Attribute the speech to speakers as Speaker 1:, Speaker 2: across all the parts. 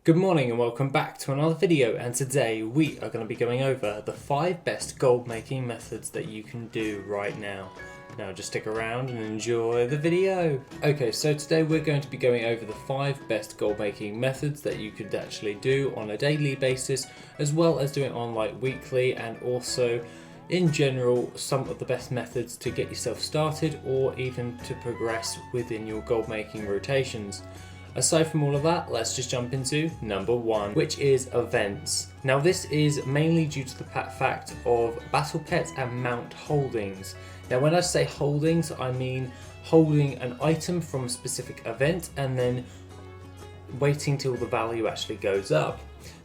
Speaker 1: Good morning and welcome back to another video, and today we are going to be going over the 5 best gold making methods that you can do right now. Now just stick around and enjoy the video. Okay, so today we're going to be going over the 5 best gold making methods that you could actually do on a daily basis, as well as doing on like weekly, and also in general some of the best methods to get yourself started or even to progress within your gold making rotations. Aside from all of that, let's just jump into number 1, which is events. Now this is mainly due to the fact of battle pets and mount holdings. Now when I say holdings, I mean holding an item from a specific event and then waiting till the value actually goes up.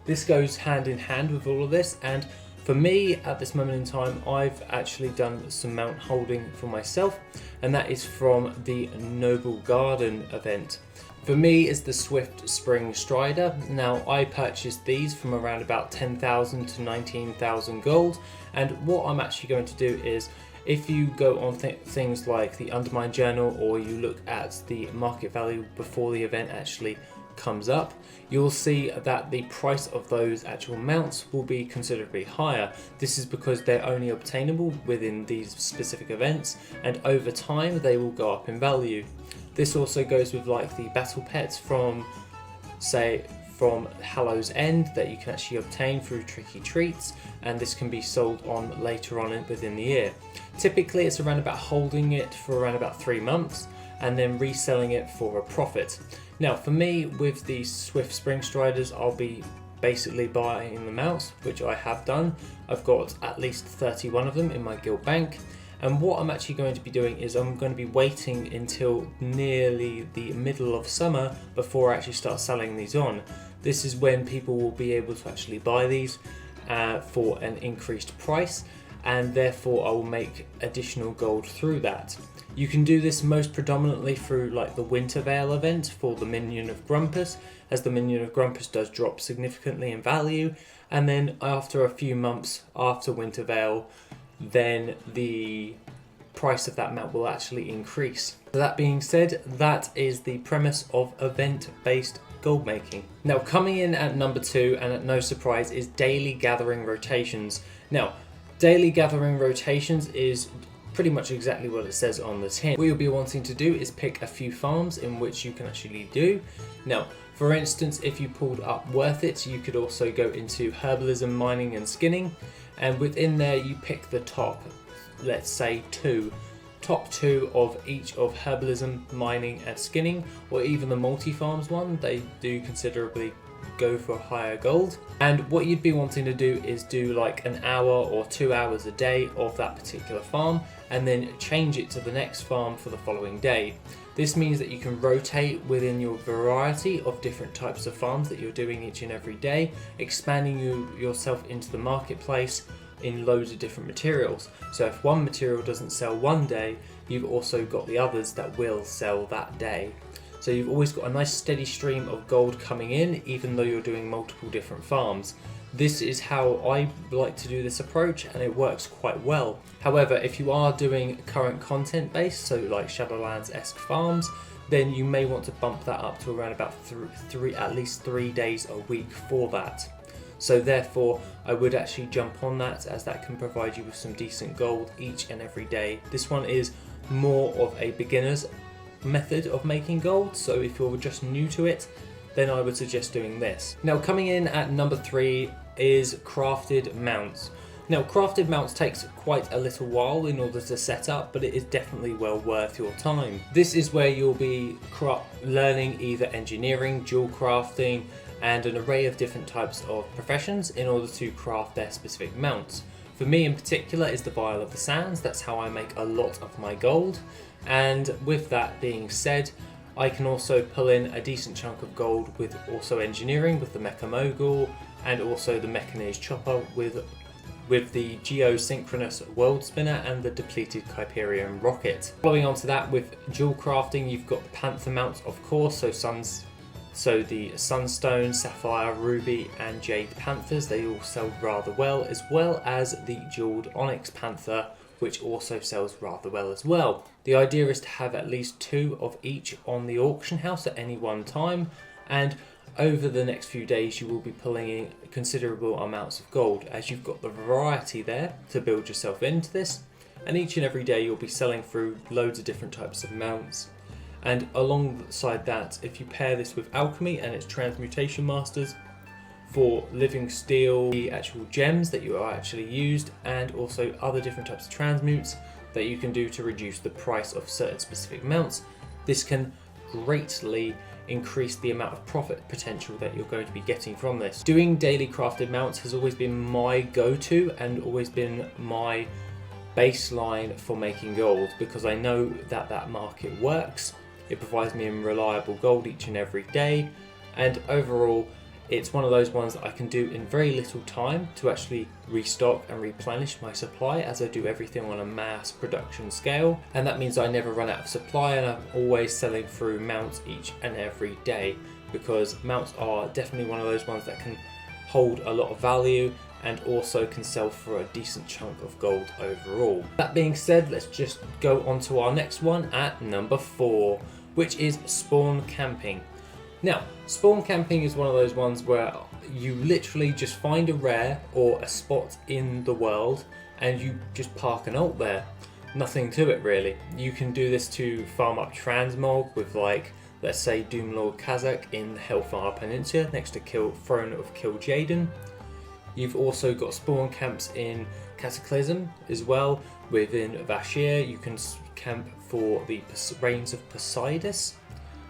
Speaker 1: This goes hand in hand with all of this, and for me at this moment in time I've actually done some mount holding for myself, and that is from the Noble Garden event. For me is the Swift Spring Strider. Now I purchased these from around about 10,000 to 19,000 gold, and what I'm actually going to do is, if you go on things like the Undermine Journal, or you look at the market value before the event actually comes up, you'll see that the price of those actual mounts will be considerably higher. This is because they're only obtainable within these specific events, and over time they will go up in value. This also goes with like the battle pets from, say, from Hallow's End that you can actually obtain through Tricky Treats, and this can be sold on later on within the year. Typically it's around about holding it for around about 3 months and then reselling it for a profit. Now for me, with the Swift Spring Striders, I'll be basically buying the mounts, which I have done. I've got at least 31 of them in my guild bank. And what I'm actually going to be doing is I'm going to be waiting until nearly the middle of summer before I actually start selling these on. This is when people will be able to actually buy these for an increased price, and therefore I will make additional gold through that. You can do this most predominantly through like the Winter Veil event for the Minion of Grumpus, as the Minion of Grumpus does drop significantly in value, and then after a few months after Winter Veil, then the price of that mount will actually increase. That being said, that is the premise of event-based gold making. Now coming in at number 2, and at no surprise, is daily gathering rotations. Now daily gathering rotations is pretty much exactly what it says on the tin. What you'll be wanting to do is pick a few farms in which you can actually do. Now for instance, if you pulled up WorthIt, you could also go into herbalism, mining and skinning, and within there you pick the top, let's say top two of each of herbalism, mining and skinning, or even the multi-farms one. They do considerably go for higher gold. And what you'd be wanting to do is do like an hour or 2 hours a day of that particular farm, and then change it to the next farm for the following day. This means that you can rotate within your variety of different types of farms that you're doing each and every day, expanding yourself into the marketplace in loads of different materials. So if one material doesn't sell one day, you've also got the others that will sell that day. So you've always got a nice steady stream of gold coming in, even though you're doing multiple different farms. This is how I like to do this approach, and it works quite well. However, if you are doing current content based, so like Shadowlands-esque farms, then you may want to bump that up to around about at least 3 days a week for that. So therefore I would actually jump on that, as that can provide you with some decent gold each and every day. This one is more of a beginner's method of making gold, so if you're just new to it, then I would suggest doing this. Now coming in at number 3 is crafted mounts. Now crafted mounts takes quite a little while in order to set up, but it is definitely well worth your time. This is where you'll be learning either engineering, jewel crafting, and an array of different types of professions in order to craft their specific mounts. For me in particular is the Vial of the Sands. That's how I make a lot of my gold, and with that being said, I can also pull in a decent chunk of gold with also engineering with the Mecha Mogul, and also the Mechanized Chopper with the Geosynchronous World Spinner and the depleted Kyperian Rocket. Following on to that, with jewel crafting, you've got the Panther mounts, of course, so the Sunstone, Sapphire, Ruby and Jade Panthers, they all sell rather well as the Jeweled Onyx Panther, which also sells rather well as well. The idea is to have at least 2 of each on the auction house at any one time, and over the next few days you will be pulling in considerable amounts of gold, as you've got the variety there to build yourself into this, and each and every day you'll be selling through loads of different types of mounts. And alongside that, if you pair this with alchemy and its transmutation masters for living steel, the actual gems that you are actually used, and also other different types of transmutes that you can do to reduce the price of certain specific mounts, this can greatly increase the amount of profit potential that you're going to be getting from this. Doing daily crafted mounts has always been my go-to and always been my baseline for making gold, because I know that that market works. It provides me in reliable gold each and every day, and overall it's one of those ones that I can do in very little time to actually restock and replenish my supply, as I do everything on a mass production scale, and that means I never run out of supply, and I'm always selling through mounts each and every day, because mounts are definitely one of those ones that can hold a lot of value and also can sell for a decent chunk of gold overall. That being said, let's just go on to our next one at number 4, which is spawn camping. Now, spawn camping is one of those ones where you literally just find a rare or a spot in the world and you just park an ult there. Nothing to it really. You can do this to farm up transmog with, like, let's say Doomlord Kazakh in the Hellfire Peninsula next to Throne of Kil'jaeden. You've also got spawn camps in Cataclysm as well. Within Vashir, you can camp for the Reigns of Poseidus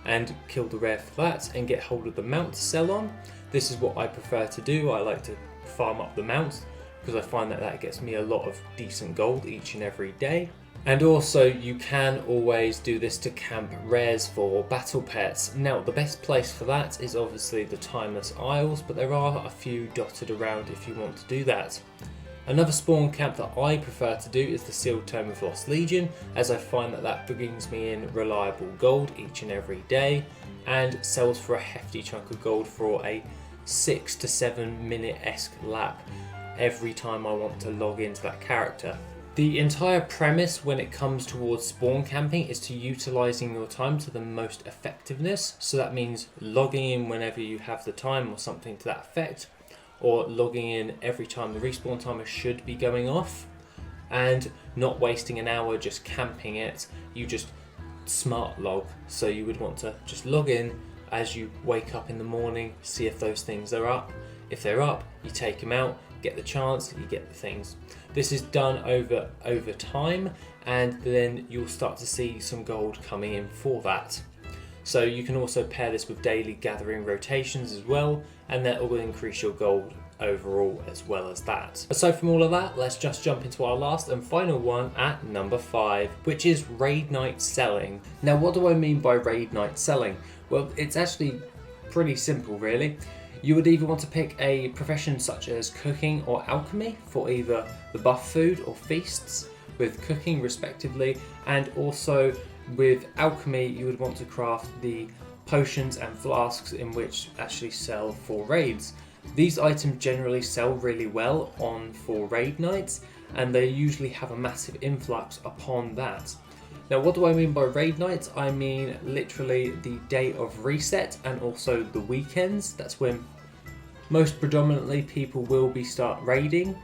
Speaker 1: and kill the rare for that and get hold of the mount to sell on. This is what I prefer to do. I like to farm up the mounts because I find that that gets me a lot of decent gold each and every day. And also you can always do this to camp rares for battle pets. Now the best place for that is obviously the Timeless Isles, but there are a few dotted around if you want to do that. Another spawn camp that I prefer to do is the Sealed Tome of Lost Legion, as I find that that brings me in reliable gold each and every day and sells for a hefty chunk of gold for a 6 to 7 minute-esque lap every time I want to log into that character. The entire premise when it comes towards spawn camping is to utilising your time to the most effectiveness. So that means logging in whenever you have the time or something to that effect, or logging in every time the respawn timer should be going off, and not wasting an hour just camping it. You just smart log. So you would want to just log in as you wake up in the morning, see if those things are up. If they're up, you take them out, get the chance, you get the things. This is done over time, and then you'll start to see some gold coming in for that. So you can also pair this with daily gathering rotations as well, and that will increase your gold overall as well as that. Aside from all of that, let's just jump into our last and final one at number 5, which is raid night selling. Now what do I mean by raid night selling? Well, it's actually pretty simple really. You would either want to pick a profession such as cooking or alchemy for either the buff food or feasts, with cooking respectively, and also with alchemy you would want to craft the potions and flasks in which actually sell for raids. These items generally sell really well for raid nights, and they usually have a massive influx upon that. Now what do I mean by raid nights? I mean literally the day of reset and also the weekends. That's when most predominantly people will be start raiding,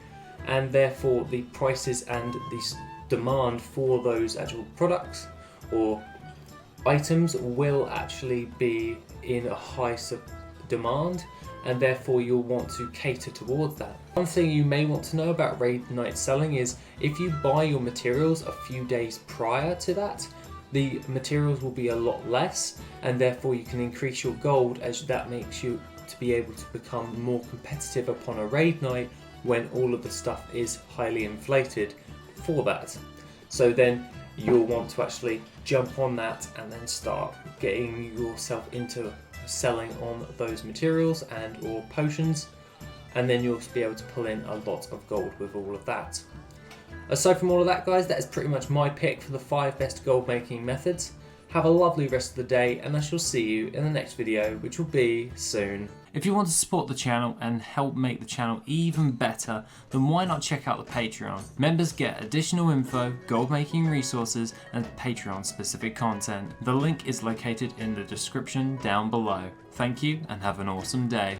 Speaker 1: and therefore the prices and the demand for those actual products or items will actually be in a high demand, and therefore you'll want to cater towards that. One thing you may want to know about raid night selling is if you buy your materials a few days prior to that, the materials will be a lot less, and therefore you can increase your gold, as that makes you to be able to become more competitive upon a raid night when all of the stuff is highly inflated for that. So then you'll want to actually jump on that and then start getting yourself into selling on those materials and or potions, and then you'll be able to pull in a lot of gold with all of that. Aside from all of that, guys, that is pretty much my pick for the 5 best gold making methods. Have a lovely rest of the day, and I shall see you in the next video, which will be soon. If you want to support the channel and help make the channel even better, then why not check out the Patreon? Members get additional info, gold making resources, and Patreon specific content. The link is located in the description down below. Thank you and have an awesome day.